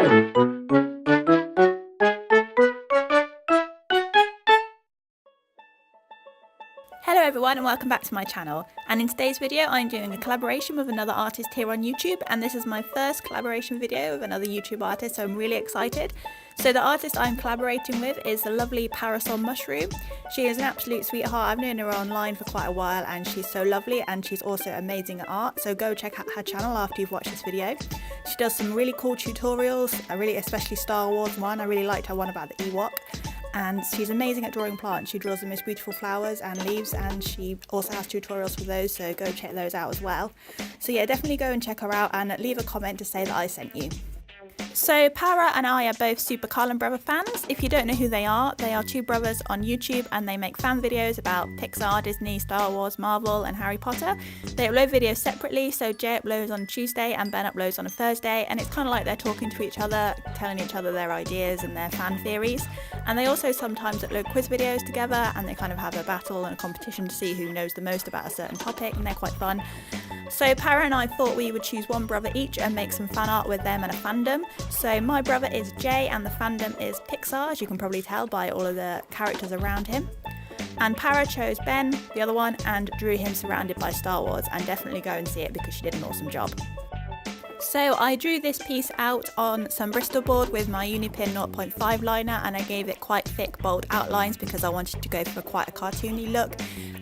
Hello everyone and welcome back to my channel, and in today's video I'm doing a collaboration with another artist here on YouTube, and this is my first collaboration video with another YouTube artist, so I'm really excited. So the artist I'm collaborating with is the lovely Parasol Mushroom. She is an absolute sweetheart. I've known her online for quite a while and she's so lovely, and she's also amazing at art, so go check out her channel after you've watched this video. She does some really cool tutorials, especially Star Wars one. I really liked her one about the Ewok. And she's amazing at drawing plants. She draws the most beautiful flowers and leaves, and she also has tutorials for those, so go check those out as well. So yeah, definitely go and check her out and leave a comment to say that I sent you. So Para and I are both super Carlin brother fans. If you don't know who they are two brothers on YouTube, and they make fan videos about Pixar, Disney, Star Wars, Marvel and Harry Potter. They upload videos separately, so Jay uploads on Tuesday and Ben uploads on a Thursday, and it's kind of like they're talking to each other, telling each other their ideas and their fan theories. And they also sometimes upload quiz videos together, and they kind of have a battle and a competition to see who knows the most about a certain topic, and they're quite fun. So Para and I thought we would choose one brother each and make some fan art with them and a fandom. So my brother is Jay and the fandom is Pixar, as you can probably tell by all of the characters around him. And Para chose Ben, the other one, and drew him surrounded by Star Wars, and definitely go and see it because she did an awesome job. So I drew this piece out on some Bristol board with my Unipin 0.5 liner, and I gave it quite thick bold outlines because I wanted to go for quite a cartoony look.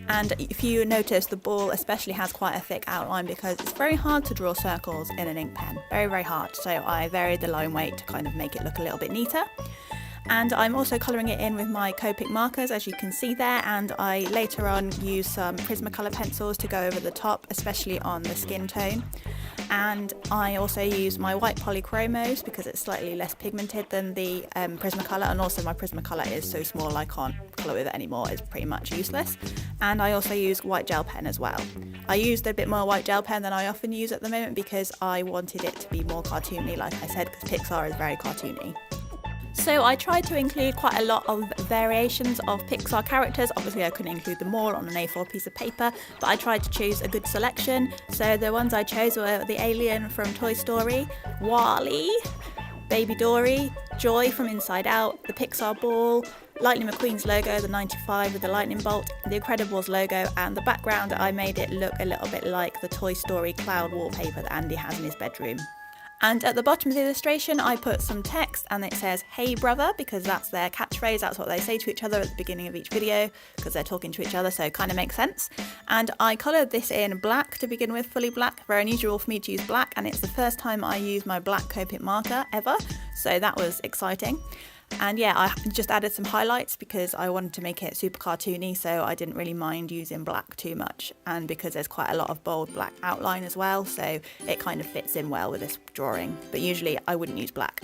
And if you notice, the ball especially has quite a thick outline because it's very hard to draw circles in an ink pen, very hard. So I varied the line weight to kind of make it look a little bit neater. And I'm also colouring it in with my Copic markers, as you can see there, and I later on use some Prismacolor pencils to go over the top, especially on the skin tone. And I also use my white polychromos because it's slightly less pigmented than the Prismacolor, and also my Prismacolor is so small I can't colour with it anymore, it's pretty much useless. And I also use white gel pen as well. I used a bit more white gel pen than I often use at the moment because I wanted it to be more cartoony, like I said, because Pixar is very cartoony. So I tried to include quite a lot of variations of Pixar characters. Obviously I couldn't include them all on an A4 piece of paper, but I tried to choose a good selection. So the ones I chose were the alien from Toy Story, WALL-E, Baby Dory, Joy from Inside Out, the Pixar ball, Lightning McQueen's logo, the 95 with the lightning bolt, the Incredibles logo, and the background I made it look a little bit like the Toy Story cloud wallpaper that Andy has in his bedroom. And at the bottom of the illustration I put some text, and it says "Hey brother," because that's their catchphrase, that's what they say to each other at the beginning of each video because they're talking to each other, so it kind of makes sense. And I coloured this in black to begin with, fully black, very unusual for me to use black, and it's the first time I used my black Copic marker ever, so that was exciting. And yeah, I just added some highlights because I wanted to make it super cartoony, so I didn't really mind using black too much, and because there's quite a lot of bold black outline as well, so it kind of fits in well with this drawing, but usually I wouldn't use black.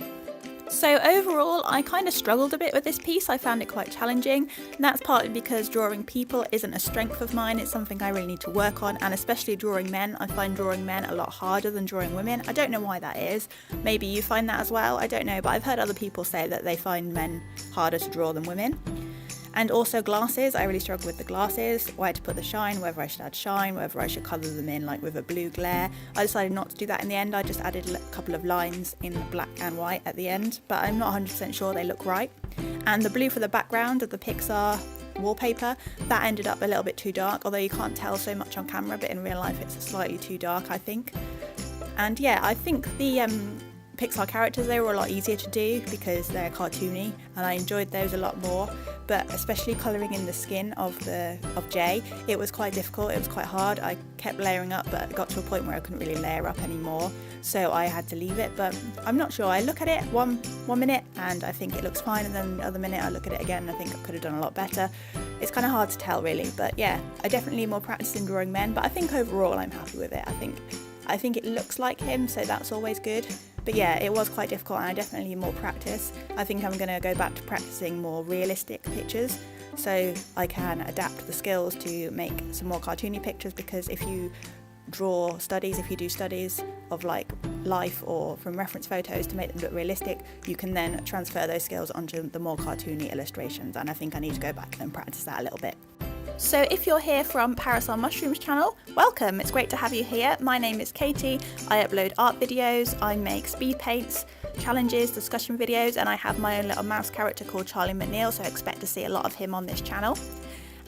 So overall, I kind of struggled a bit with this piece. I found it quite challenging, and that's partly because drawing people isn't a strength of mine. It's something I really need to work on, and especially drawing men. I find drawing men a lot harder than drawing women. I don't know why that is. Maybe you find that as well, I don't know, but I've heard other people say that they find men harder to draw than women. And also glasses, I really struggle with the glasses, where to put the shine, whether I should add shine, whether I should colour them in like with a blue glare. I decided not to do that in the end. I just added a couple of lines in black and white at the end, but I'm not 100% sure they look right. And the blue for the background of the Pixar wallpaper, that ended up a little bit too dark, although you can't tell so much on camera, but in real life it's slightly too dark, I think. And yeah, I think the Pixar characters, they were a lot easier to do because they're cartoony, and I enjoyed those a lot more, but especially colouring in the skin of Jay, it was quite difficult, it was quite hard. I kept layering up, but it got to a point where I couldn't really layer up anymore, so I had to leave it. But I'm not sure, I look at it one minute and I think it looks fine, and then the other minute I look at it again and I think I could have done a lot better. It's kind of hard to tell really, but yeah, I definitely need more practice in drawing men, but I think overall I'm happy with it. I think it looks like him, so that's always good. But yeah, it was quite difficult and I definitely need more practice. I think I'm going to go back to practicing more realistic pictures so I can adapt the skills to make some more cartoony pictures, because if you do studies of like life or from reference photos to make them look realistic, you can then transfer those skills onto the more cartoony illustrations, and I think I need to go back and practice that a little bit. So if you're here from Parasol Mushrooms channel, welcome, it's great to have you here. My name is Katie, I upload art videos, I make speed paints, challenges, discussion videos, and I have my own little mouse character called Carlin, so expect to see a lot of him on this channel.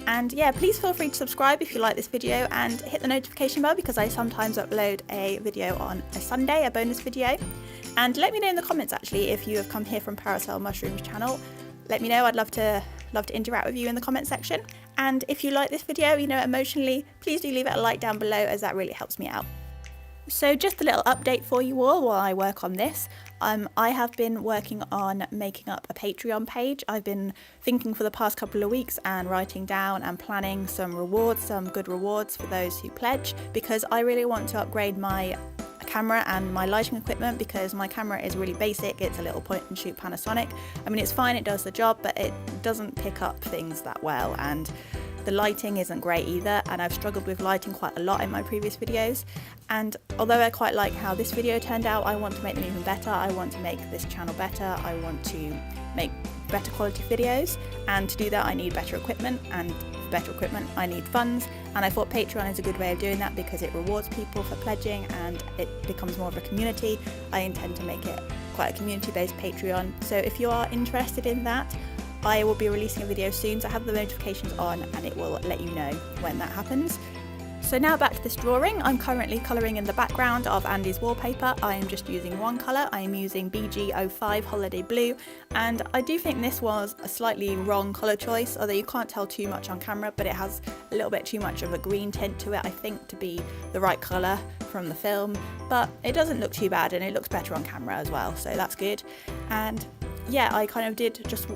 And yeah, please feel free to subscribe if you like this video and hit the notification bell because I sometimes upload a video on a Sunday, a bonus video. And let me know in the comments actually if you have come here from Parasol Mushrooms channel. Let me know, I'd love to interact with you in the comment section. And if you like this video, emotionally, please do leave it a like down below as that really helps me out. So just a little update for you all while I work on this. I have been working on making up a Patreon page. I've been thinking for the past couple of weeks and writing down and planning some rewards, some good rewards for those who pledge, because I really want to upgrade my camera and my lighting equipment because my camera is really basic. It's a little point and shoot Panasonic. I mean, it's fine, it does the job, but it doesn't pick up things that well, and the lighting isn't great either, and I've struggled with lighting quite a lot in my previous videos. And although I quite like how this video turned out, I want to make them even better. I want to make this channel better. I want to make better quality videos, and to do that I need better equipment, and for better equipment I need funds, and I thought Patreon is a good way of doing that because it rewards people for pledging and it becomes more of a community. I intend to make it quite a community-based Patreon, so if you are interested in that, I will be releasing a video soon, so have the notifications on and it will let you know when that happens. So now back to this drawing. I'm currently colouring in the background of Andy's wallpaper. I am just using one colour. I am using BG05 Holiday Blue, and I do think this was a slightly wrong colour choice, although you can't tell too much on camera, but it has a little bit too much of a green tint to it, I think, to be the right colour from the film, but it doesn't look too bad and it looks better on camera as well, so that's good. And yeah, I kind of did just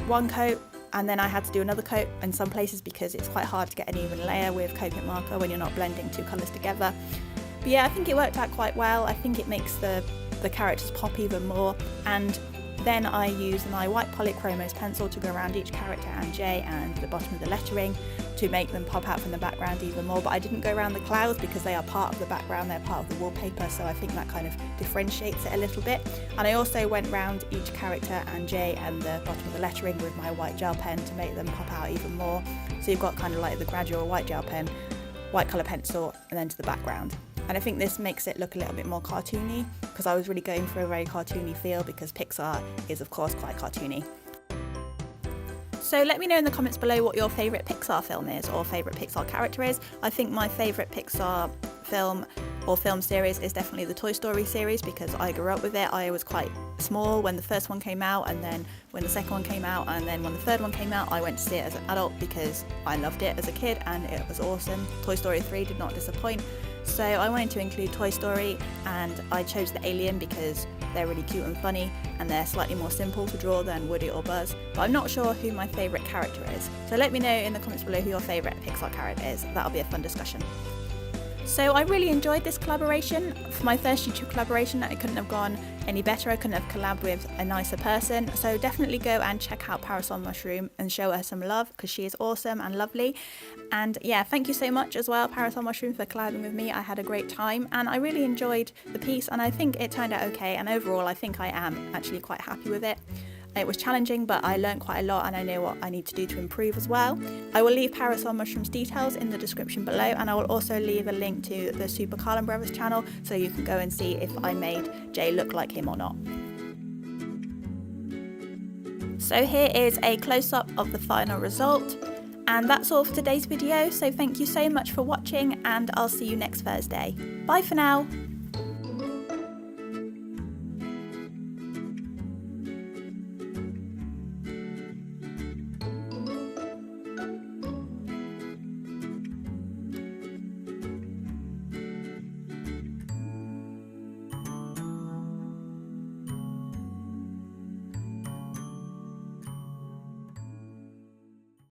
one coat and then I had to do another coat in some places because it's quite hard to get an even layer with Copic marker when you're not blending two colours together. But yeah, I think it worked out quite well. I think it makes the characters pop even more. And then I used my white polychromos pencil to go around each character and J and the bottom of the lettering to make them pop out from the background even more, but I didn't go around the clouds because they are part of the background, they're part of the wallpaper, so I think that kind of differentiates it a little bit. And I also went round each character and J and the bottom of the lettering with my white gel pen to make them pop out even more. So you've got kind of like the gradual white gel pen, white colour pencil, and then to the background. And I think this makes it look a little bit more cartoony because I was really going for a very cartoony feel because Pixar is of course quite cartoony. So let me know in the comments below what your favourite Pixar film is or favourite Pixar character is. I think my favourite Pixar film or film series is definitely the Toy Story series because I grew up with it. I was quite small when the first one came out, and then when the second one came out, and then when the third one came out I went to see it as an adult because I loved it as a kid and it was awesome. Toy Story 3 did not disappoint. So I wanted to include Toy Story, and I chose the alien because they're really cute and funny and they're slightly more simple to draw than Woody or Buzz, but I'm not sure who my favourite character is. So let me know in the comments below who your favourite Pixar character is. That'll be a fun discussion. So I really enjoyed this collaboration. For my first YouTube collaboration, it couldn't have gone any better. I couldn't have collabed with a nicer person. So definitely go and check out Parasol Mushroom and show her some love because she is awesome and lovely. And yeah, thank you so much as well, Parasol Mushroom, for collabing with me. I had a great time and I really enjoyed the piece and I think it turned out okay. And overall, I think I am actually quite happy with it. It was challenging, but I learned quite a lot and I know what I need to do to improve as well. I will leave Parasol Mushroom's details in the description below, and I will also leave a link to the Super Carlin Brothers channel so you can go and see if I made Jay look like him or not. So here is a close-up of the final result, and that's all for today's video. So thank you so much for watching and I'll see you next Thursday. Bye for now.